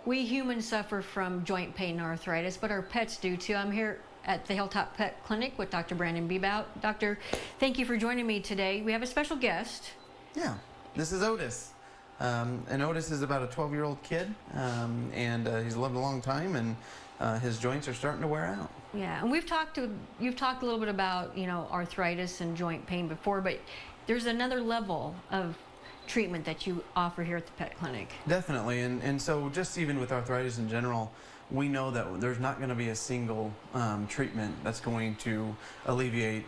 We humans suffer from joint pain and arthritis, but our pets do too. I'm here at the Hilltop Pet Clinic with Dr. Brandon Bebout. Doctor, thank you for joining me today. We have a special guest. Yeah, this is Otis. And Otis is about a 12-year-old kid, and he's lived a long time, and his joints are starting to wear out. Yeah, and you've talked a little bit about, arthritis and joint pain before, but there's another level of treatment that you offer here at the pet clinic. Definitely, and so just even with arthritis in general, we know that there's not going to be a single treatment that's going to alleviate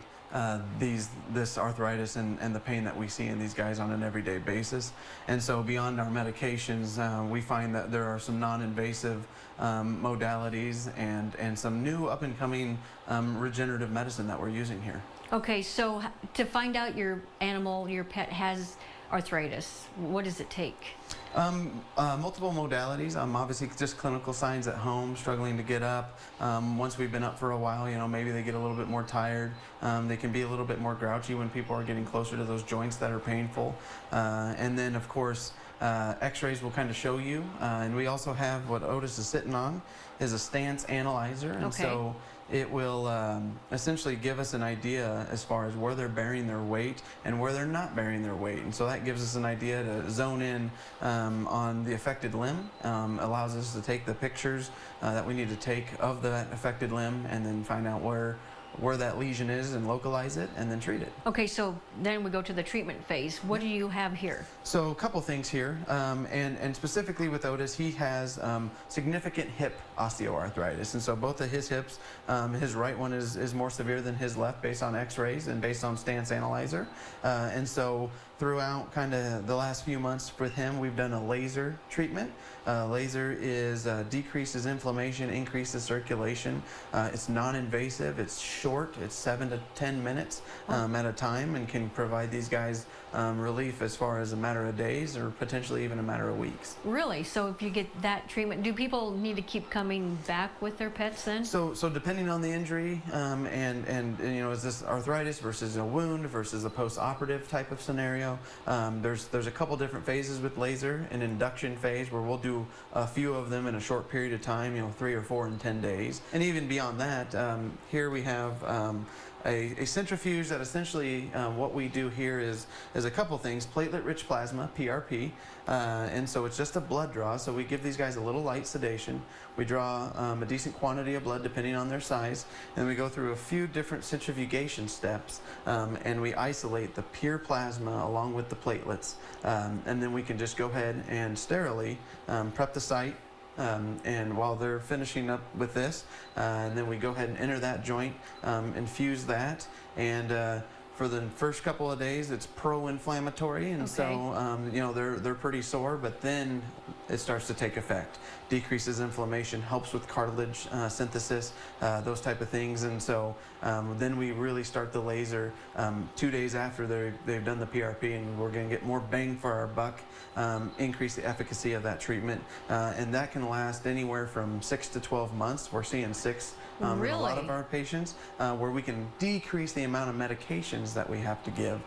this arthritis and the pain that we see in these guys on an everyday basis. And so beyond our medications, we find that there are some non-invasive modalities and some new up-and-coming regenerative medicine that we're using here. Okay, so to find out your pet has arthritis, what does it take? Multiple modalities. Obviously just clinical signs at home, struggling to get up. Once we've been up for a while, maybe they get a little bit more tired. They can be a little bit more grouchy when people are getting closer to those joints that are painful. And then of course, x-rays will kind of show you. And we also have what Otis is sitting on is a stance analyzer. And so it will essentially give us an idea as far as where they're bearing their weight and where they're not bearing their weight. And so that gives us an idea to zone in on the affected limb, allows us to take the pictures that we need to take of that affected limb and then find out where that lesion is and localize it and then treat it. Okay, so then we go to the treatment phase. What do you have here? So a couple things here, and specifically with Otis, he has significant hip osteoarthritis, and so both of his hips, his right one is more severe than his left based on x-rays and based on stance analyzer, and so throughout kind of the last few months with him, we've done a laser treatment. Laser decreases inflammation, increases circulation. It's non-invasive, it's short, it's 7 to 10 minutes at a time, and can provide these guys relief as far as a matter of days or potentially even a matter of weeks. Really? So if you get that treatment, do people need to keep coming back with their pets then? So depending on the injury, and is this arthritis versus a wound versus a post-operative type of scenario, there's a couple different phases with laser. An induction phase where we'll do a few of them in a short period of time, 3 or 4 in 10 days. And even beyond that, here we have a centrifuge that essentially what we do here is a couple things: platelet-rich plasma, PRP, and so it's just a blood draw. So we give these guys a little light sedation. We draw a decent quantity of blood depending on their size, and we go through a few different centrifugation steps, and we isolate the pure plasma along with the platelets, and then we can just go ahead and sterilely prep the site. And while they're finishing up with this, and then we go ahead and enter that joint, infuse that, and for the first couple of days it's pro-inflammatory, and so they're pretty sore, but then it starts to take effect. Decreases inflammation, helps with cartilage synthesis, those type of things, and so then we really start the laser 2 days after they've done the PRP, and we're going to get more bang for our buck, increase the efficacy of that treatment, and that can last anywhere from 6 to 12 months. We're seeing 6 in a lot of our patients, where we can decrease the amount of medications that we have to give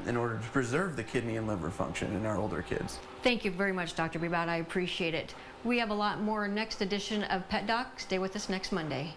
in order to preserve the kidney and liver function in our older kids. Thank you very much, Dr. Bebout. I appreciate it. We have a lot more next edition of Pet Doc. Stay with us next Monday.